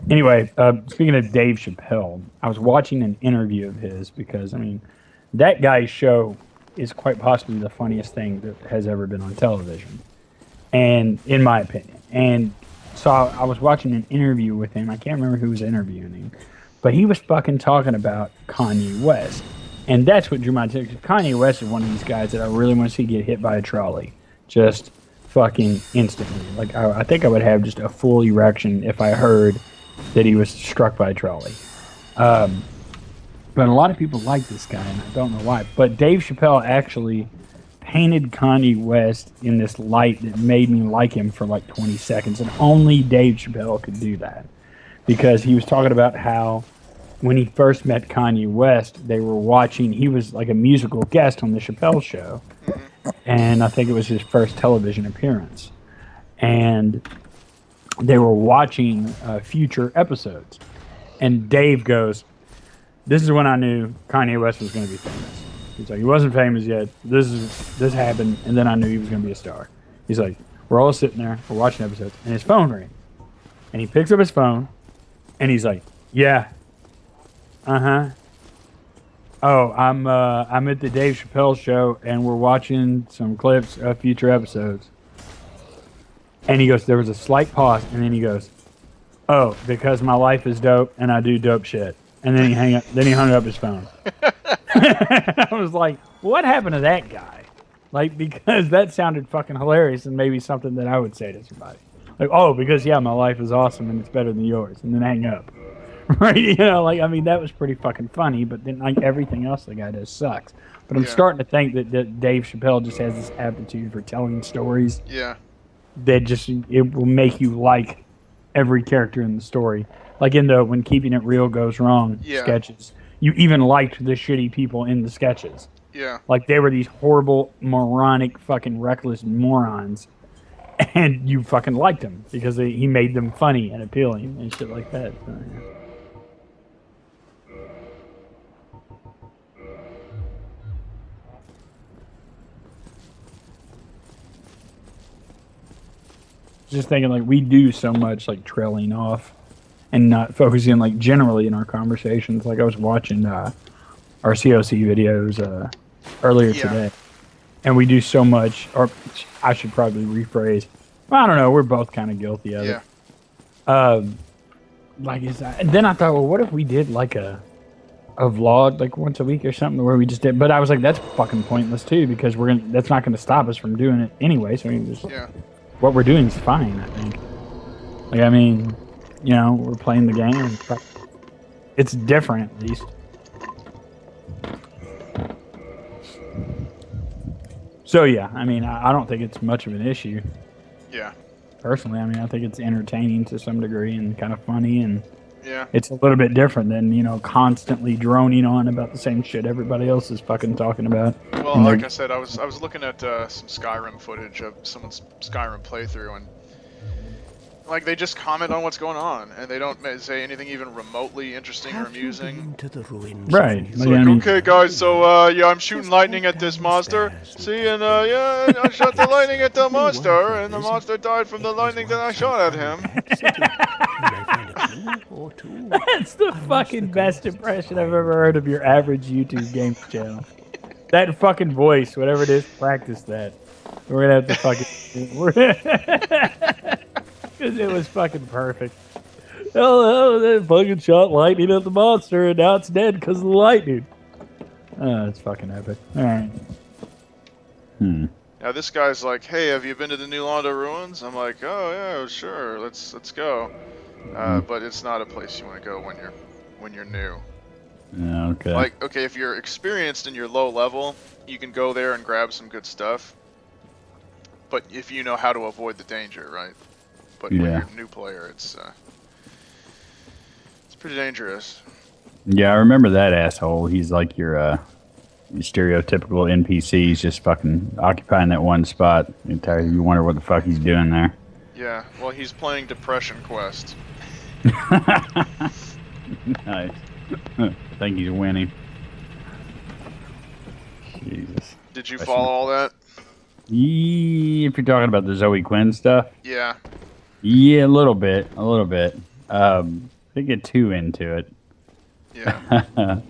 Anyway, speaking of Dave Chappelle, I was watching an interview of his because I mean, that guy's show is quite possibly the funniest thing that has ever been on television, and in my opinion. And so I was watching an interview with him. I can't remember who was interviewing him, but he was fucking talking about Kanye West, and that's what drew my attention. Kanye West is one of these guys that I really want to see get hit by a trolley, just fucking instantly. Like I think I would have just a full erection if I heard that he was struck by a trolley. Um, but a lot of people like this guy, and I don't know why. But Dave Chappelle actually painted Kanye West in this light that made me like him for like 20 seconds, and only Dave Chappelle could do that because he was talking about how when he first met Kanye West, they were watching. He was like a musical guest on the Chappelle Show, and I think it was his first television appearance. And they were watching future episodes, and Dave goes, "This is when I knew Kanye West was going to be famous." He's like, "He wasn't famous yet. This happened, and then I knew he was going to be a star." He's like, "We're all sitting there, we're watching episodes, and his phone rings, and he picks up his phone, and he's like, 'Yeah, uh huh. Oh, I'm at the Dave Chappelle show, and we're watching some clips of future episodes.'" And he goes, there was a slight pause, and then he goes, "Oh, because my life is dope and I do dope shit." And then he hang up. Then he hung up his phone. I was like, "What happened to that guy?" Like, because that sounded fucking hilarious and maybe something that I would say to somebody. Like, "Oh, because yeah, my life is awesome and it's better than yours," and then hang up. Right? You know, like I mean, that was pretty fucking funny. But then like everything else the guy does sucks. But I'm Yeah. starting to think that Dave Chappelle just has this aptitude for telling stories Yeah. that just it will make you like every character in the story. Like in the when Keeping It Real Goes Wrong Yeah. sketches, you even liked the shitty people in the sketches. Yeah. Like they were these horrible, moronic, fucking reckless morons, and you fucking liked them because he made them funny and appealing and shit like that. So, yeah. Just thinking like we do so much like trailing off and not focusing like generally in our conversations. Like I was watching our COC videos earlier Yeah. today, and we do so much. Or I should probably rephrase. Well, I don't know. We're both kind of guilty of it. Yeah. Um, like is that? And then I thought, well, what if we did like a vlog like once a week or something where we just did? But I was like, that's fucking pointless too because we're gonna. That's not going to stop us from doing it anyway. So Yeah. what we're doing is fine. I think. Like I mean, you know, we're playing the game. It's different at least. So yeah, I mean, I don't think it's much of an issue Yeah. personally. I mean, I think it's entertaining to some degree and kind of funny, and Yeah. it's a little bit different than constantly droning on about the same shit everybody else is fucking talking about. Well, And like they're I said, I was looking at some Skyrim footage of someone's Skyrim playthrough, and like they just comment on what's going on, and they don't say anything even remotely interesting or amusing. To the ruins right. It's Like, like, I mean, okay, guys, so yeah, I'm shooting lightning at this monster. See, and yeah, I shot the lightning at the monster, and the monster died from the lightning that I shot at him. that's the fucking best impression I've ever heard of your average YouTube game channel. That fucking voice, whatever it is, practice that. We're gonna have to fucking. Because it was fucking perfect. Oh, they fucking shot lightning at the monster, and now it's dead because of the lightning. Oh, it's fucking epic. All right. Now this guy's like, hey, have you been to the New Londo ruins? I'm like, oh yeah, sure, let's go. But it's not a place you want to go when you're new. Yeah, okay. Like, okay, if you're experienced and you're low level, you can go there and grab some good stuff. But if you know how to avoid the danger, right? But when you're a new player, it's pretty dangerous. Yeah, I remember that asshole. He's like your stereotypical NPC. He's just fucking occupying that one spot. You wonder what the fuck he's doing there. Yeah, well, he's playing Depression Quest. Nice. I think he's winning. Jesus. Did you follow all that? If you're talking about the Zoe Quinn stuff, Yeah. yeah, a little bit. They get too into it. Yeah.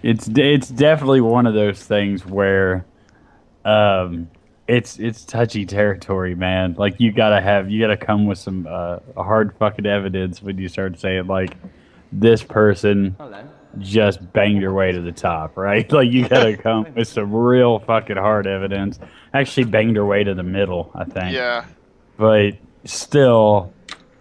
It's definitely one of those things where it's touchy territory, man. Like you gotta come with some hard fucking evidence when you start saying like this person just banged her way to the top, right? Like you gotta come with some real fucking hard evidence. Actually banged her way to the middle, I think. Yeah. But still,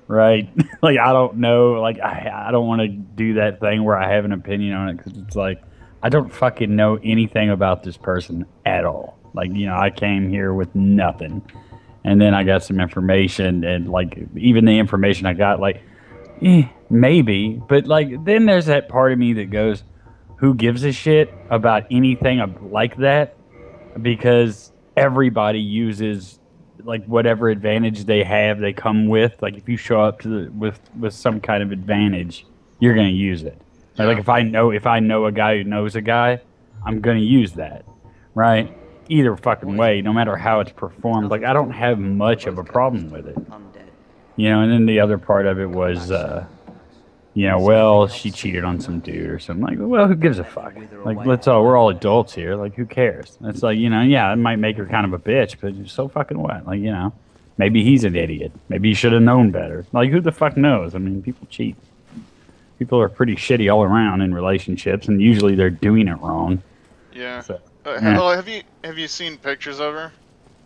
right? Like I don't know. Like I don't want to do that thing where I have an opinion on it because it's like I don't fucking know anything about this person at all. Like I came here with nothing, and then I got some information, and like even the information I got, like maybe, but like then there's that part of me that goes, who gives a shit about anything like that? Because everybody uses like whatever advantage they have they come with. Like if you show up to with some kind of advantage, you're gonna use it. Yeah. Like if I know a guy who knows a guy, I'm gonna use that, right? Either fucking way, no matter how it's performed. Like I don't have much of a problem with it, And then the other part of it was, well, she cheated on some dude or something. Like, well, who gives a fuck? Like, we're all adults here. Like, who cares? It's like, yeah, it might make her kind of a bitch, but so fucking what? Like, maybe he's an idiot. Maybe he should have known better. Like, who the fuck knows? I mean, people cheat. People are pretty shitty all around in relationships, and usually they're doing it wrong. Yeah. So, Have you seen pictures of her?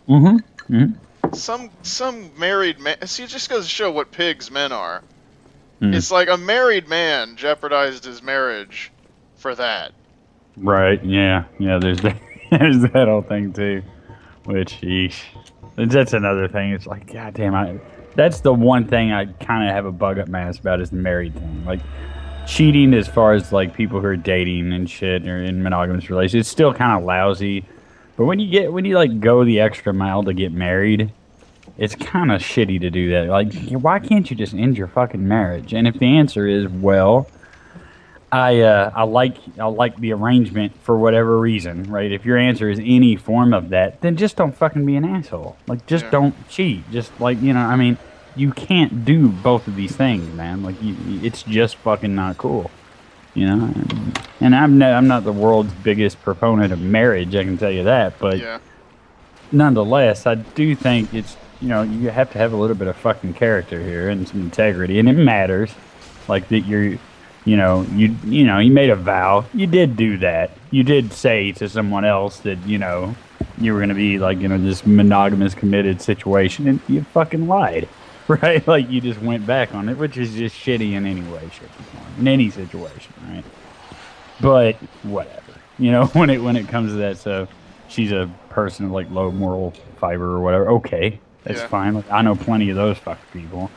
Mm-hmm. Mm-hmm. Some married man. See, it just goes to show what pigs men are. Mm. It's like a married man jeopardized his marriage for that. Right. Yeah. Yeah. There's that. There's that whole thing too. Which, yeesh. That's another thing. It's like, goddamn. That's the one thing I kind of have a bug up my ass about is the married thing. Like, cheating as far as like people who are dating and shit or in monogamous relationships, it's still kind of lousy. But when you like go the extra mile to get married, it's kind of shitty to do that. Like, why can't you just end your fucking marriage? And if the answer is, well, I like the arrangement for whatever reason, right? If your answer is any form of that, then just don't fucking be an asshole. Like, just don't cheat. Just like, I mean, you can't do both of these things, man. Like, it's just fucking not cool, And I'm not the world's biggest proponent of marriage, I can tell you that. But nonetheless, I do think it's, you have to have a little bit of fucking character here and some integrity, and it matters. Like that you made a vow. You did do that. You did say to someone else that, you were going to be like, this monogamous committed situation, and you fucking lied. Right? Like you just went back on it, which is just shitty in any way, shape, or form. In any situation, right? But whatever. When it comes to that, so she's a person of like low moral fiber or whatever. Okay. That's fine. Like, I know plenty of those fucking people.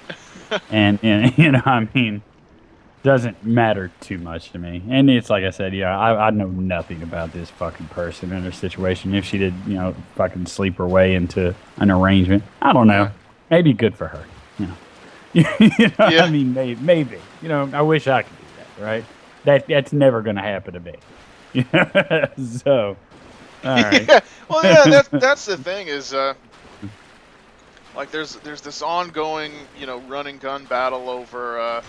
and I mean, doesn't matter too much to me. And it's like I said, I know nothing about this fucking person and her situation. If she did, fucking sleep her way into an arrangement, I don't know. Maybe good for her. I mean, maybe. I wish I could do that, right? That's never going to happen to me. So, all right. Yeah. Well, yeah, that's the thing is, like there's this ongoing, running gun battle over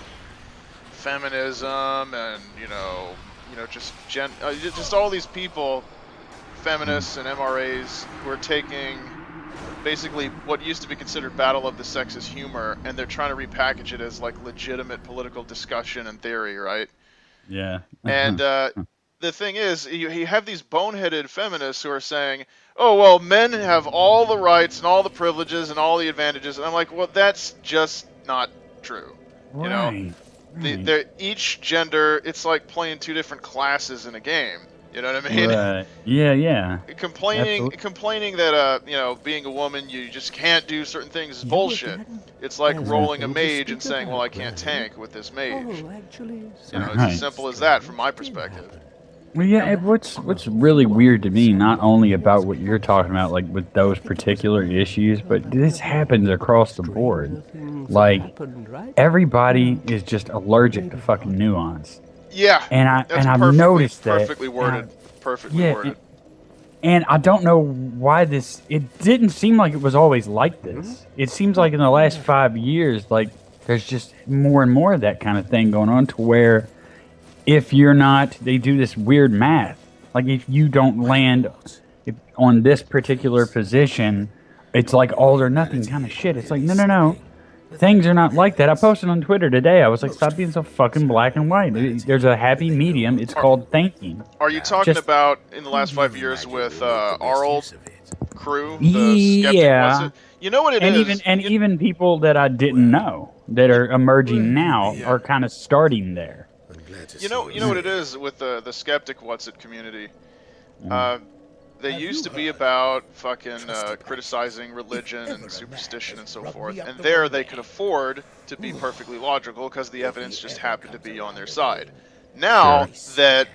feminism and just all these people, feminists and MRAs, who are taking basically what used to be considered battle of the sexes humor, and they're trying to repackage it as like legitimate political discussion and theory, right? Yeah. And the thing is, you have these boneheaded feminists who are saying, oh, well, men have all the rights and all the privileges and all the advantages. And I'm like, well, that's just not true. Right. Each gender, it's like playing two different classes in a game. You know what I mean? Right. Yeah. Complaining that being a woman you just can't do certain things is bullshit. It's like rolling a mage and saying, well, I can't tank with this mage. It's as simple as that from my perspective. Well, yeah. What's really weird to me, not only about what you're talking about, like with those particular issues, but this happens across the board. Like everybody is just allergic to fucking nuance. Yeah, and I've noticed that perfectly worded. Worded. And I don't know why this. It didn't seem like it was always like this. It seems like in the last 5 years, like there's just more and more of that kind of thing going on to where if you're not, they do this weird math. Like if you don't land on this particular position, it's like all or nothing kind of shit. It's like, no, no, no. Things are not like that. I posted on Twitter today. I was like, stop being so fucking black and white. There's a happy medium. It's called thinking. Are you talking about in the last 5 years with our old crew, the skeptic? Yeah. You know what it is? Even people that I didn't know that are emerging now are kind of starting there. You know what it is with the skeptic what's it community. They used to be about fucking criticizing religion and superstition and so forth, and there they could afford to be perfectly logical because the evidence just happened to be on their side. Now that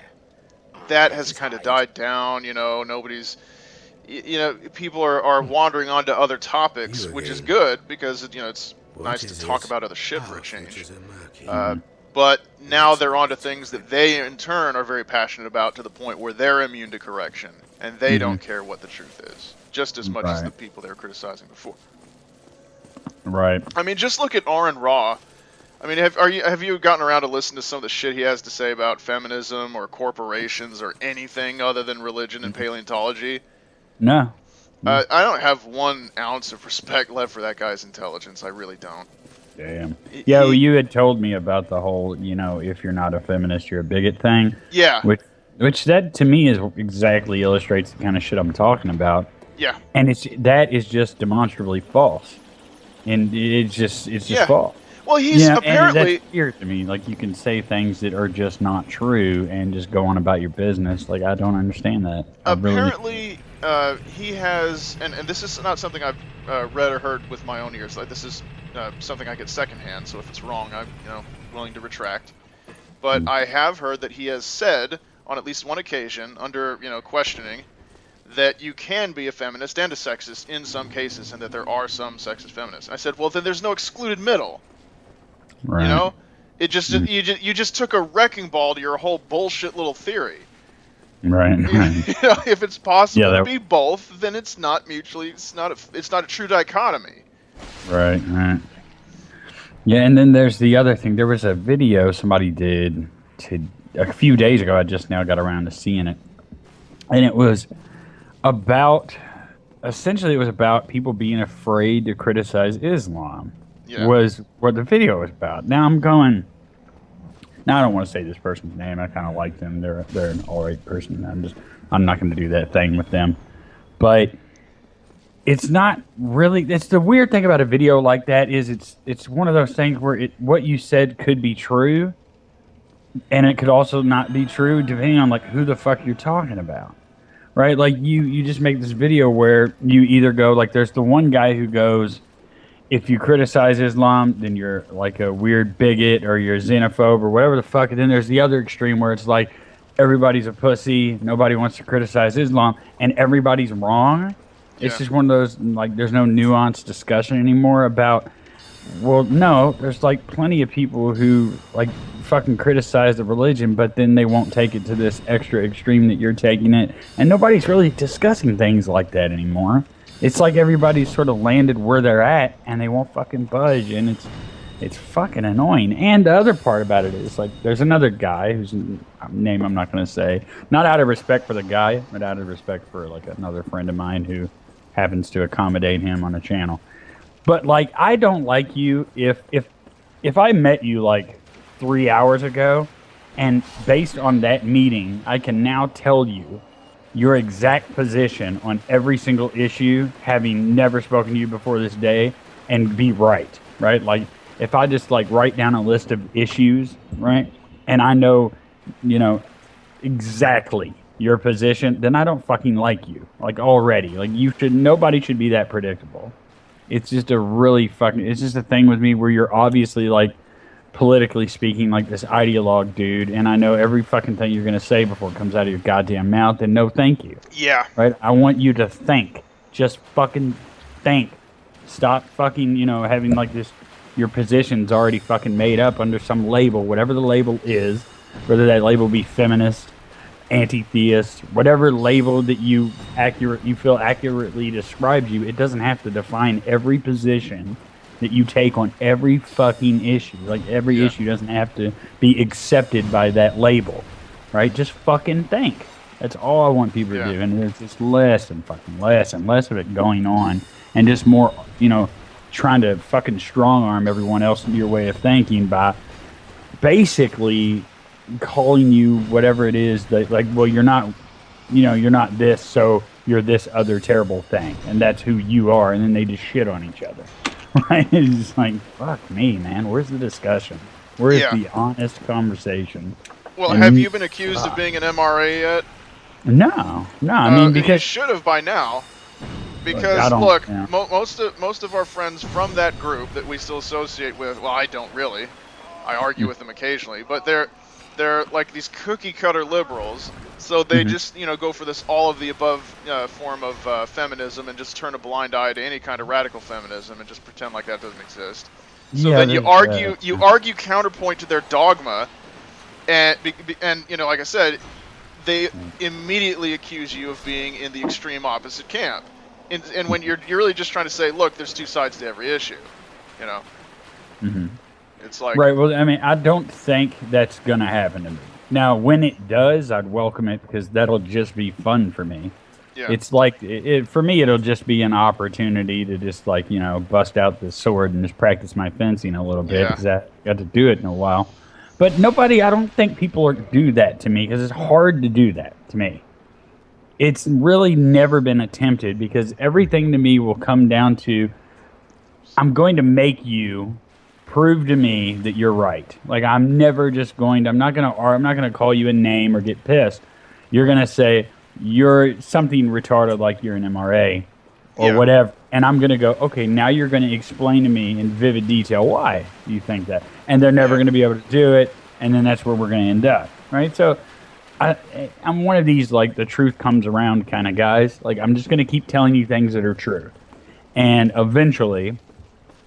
has kind of died down, nobody's, people are wandering onto other topics, which is good because it's nice to talk about other shit for a change. But now they're onto things that they in turn are very passionate about to the point where they're immune to correction. And they don't care what the truth is, just as much as the people they were criticizing before. Right. I mean, just look at Aaron Raw. I mean, have you gotten around to listen to some of the shit he has to say about feminism or corporations or anything other than religion and paleontology? No. I don't have 1 ounce of respect left for that guy's intelligence. I really don't. Damn. Yeah, well, you had told me about the whole, if you're not a feminist, you're a bigot thing. Yeah. Which that to me is exactly illustrates the kind of shit I'm talking about. Yeah. And that is just demonstrably false. And it's just false. Well, he's apparently... And that's weird to me. Like, you can say things that are just not true and just go on about your business. Like, I don't understand that. Apparently, he has... And this is not something I've read or heard with my own ears. Like, this is something I get secondhand, so if it's wrong, I'm willing to retract. But I have heard that he has said... on at least one occasion, under, questioning, that you can be a feminist and a sexist in some cases, and that there are some sexist feminists. I said, well, then there's no excluded middle. Right. It just you just took a wrecking ball to your whole bullshit little theory. Right. If it's possible to be both, then it's not mutually. It's not a true dichotomy. Right. Right. Yeah, and then there's the other thing. There was a video somebody did a few days ago. I just now got around to seeing it, and it was about people being afraid to criticize Islam. Yeah. Was what the video was about. Now I'm going. Now I don't want to say this person's name. I kind of like them. They're an alright person. I'm not going to do that thing with them. But it's not really. It's the weird thing about a video like that is it's one of those things where what you said could be true. And it could also not be true depending on like who the fuck you're talking about, right? Like you just make this video where you either go like there's the one guy who goes, if you criticize Islam, then you're like a weird bigot or you're a xenophobe or whatever the fuck. And then there's the other extreme where it's like everybody's a pussy, nobody wants to criticize Islam, and everybody's wrong. It's just one of those like there's no nuanced discussion anymore about. Well, no, there's like plenty of people who like fucking criticize the religion, but then they won't take it to this extra extreme that you're taking it. And nobody's really discussing things like that anymore. It's like everybody's sort of landed where they're at and they won't fucking budge, and it's fucking annoying. And the other part about it is like there's another guy whose name I'm not going to say, not out of respect for the guy, but out of respect for like another friend of mine who happens to accommodate him on a channel. But like, I don't like you if I met you like 3 hours ago, and based on that meeting, I can now tell you your exact position on every single issue, having never spoken to you before this day, and be right? Like, if I just like write down a list of issues, right, and I know, exactly your position, then I don't fucking like you, like already. Like nobody should be that predictable. It's just it's just a thing with me where you're obviously like politically speaking like this ideologue dude, and I know every fucking thing you're gonna say before it comes out of your goddamn mouth, and no thank you. Yeah. Right? I want you to think. Just fucking think. Stop fucking, having like this, your position's already fucking made up under some label, whatever the label is, whether that label be feminist, anti-theist, whatever label that you feel accurately describes you. It doesn't have to define every position that you take on every fucking issue. Like every issue doesn't have to be accepted by that label, right? Just fucking think. That's all I want people to do, and there's just less and less of it going on, and just more, trying to fucking strong arm everyone else into your way of thinking by basically calling you whatever it is that, like, well, you're not, you're not this, so you're this other terrible thing, and that's who you are, and then they just shit on each other, right? It's just like, fuck me, man. Where's the discussion? Where's the honest conversation? Well, have you been accused of being an MRA yet? No. I mean, because you should have by now. Because look, most of our friends from that group that we still associate with, well, I don't really. I argue with them occasionally, but they're like these cookie cutter liberals. So they just go for this all of the above form of feminism and just turn a blind eye to any kind of radical feminism and just pretend like that doesn't exist. So then you argue counterpoint to their dogma, and like I said, they immediately accuse you of being in the extreme opposite camp. And when you're really just trying to say, look, there's two sides to every issue, It's like, right. Well, I mean, I don't think that's gonna happen to me. Now, when it does, I'd welcome it because that'll just be fun for me. Yeah. It's like for me, it'll just be an opportunity to just bust out the sword and just practice my fencing a little bit because I got to do it in a while. But I don't think people do that to me because it's hard to do that to me. It's really never been attempted because everything to me will come down to, I'm going to make you prove to me that you're right. Like, I'm not going to call you a name or get pissed. You're going to say you're something retarded, like you're an MRA or whatever. And I'm going to go, okay, now you're going to explain to me in vivid detail why you think that. And they're never going to be able to do it. And then that's where we're going to end up. Right. So I'm one of these, like, the truth comes around kind of guys. Like, I'm just going to keep telling you things that are true. And eventually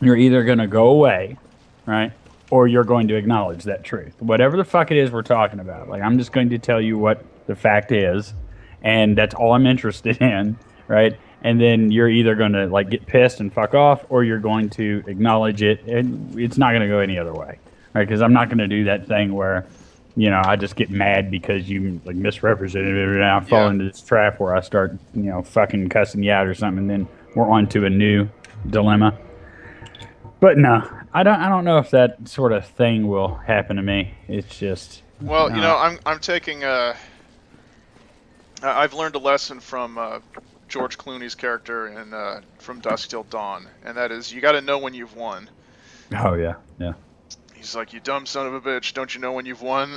you're either going to go away, right? Or you're going to acknowledge that truth. Whatever the fuck it is we're talking about. Like, I'm just going to tell you what the fact is. And that's all I'm interested in, right? And then you're either going to, like, get pissed and fuck off, or you're going to acknowledge it. And it's not going to go any other way, right? Because I'm not going to do that thing where, I just get mad because you, like, misrepresented it, and I fall into this trap where I start, fucking cussing you out or something, and then we're on to a new dilemma. But no, I don't know if that sort of thing will happen to me. It's just, well, I'm taking I've learned a lesson from George Clooney's character in From Dusk Till Dawn, and that is, you got to know when you've won. Oh yeah. He's like, you dumb son of a bitch, don't you know when you've won?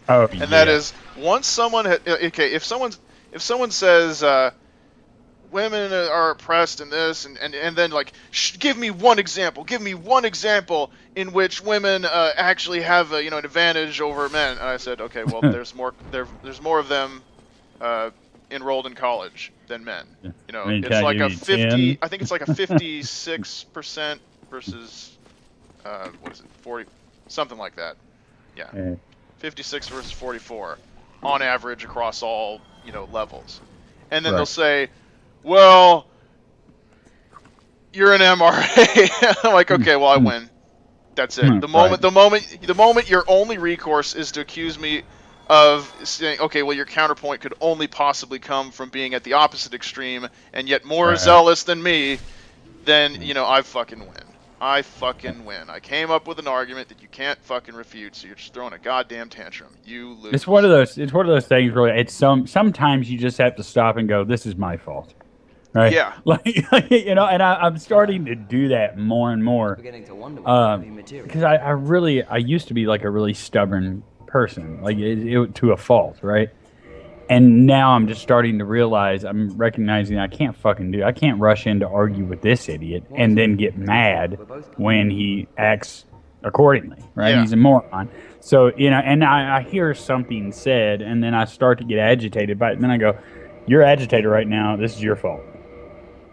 And that is, once someone if someone says women are oppressed in this, and then, like, give me one example in which women actually have an advantage over men. And I said, okay, well, there's more of them enrolled in college than men. I mean, it's like a 50. I think it's like a 56% versus what is it, 40, something like that. Yeah, 56 versus 44 on average across all levels. And then they'll say, well, you're an MRA. I'm like, okay, well, I win. That's it. The moment your only recourse is to accuse me of saying, okay, well, your counterpoint could only possibly come from being at the opposite extreme and yet more zealous than me, then I fucking win. I fucking win. I came up with an argument that you can't fucking refute, so you're just throwing a goddamn tantrum. You lose. It's one of those things. Really, it's sometimes you just have to stop and go, "This is my fault." Right? Yeah. And I'm starting to do that more and more. Beginning to wonder what because I used to be like a really stubborn person, like it to a fault, right? And now I'm just starting to realize, I'm recognizing I can't rush in to argue with this idiot and then get mad when he acts accordingly, right? Yeah. He's a moron. So, and I hear something said, and then I start to get agitated by it, and then I go, you're agitated right now, this is your fault.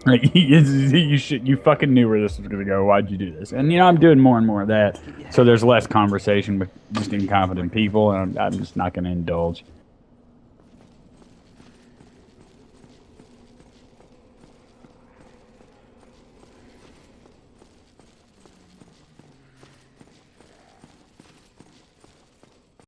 Like, you fucking knew where this was going to go. Why'd you do this? And I'm doing more and more of that. So there's less conversation with just incompetent people, and I'm just not going to indulge.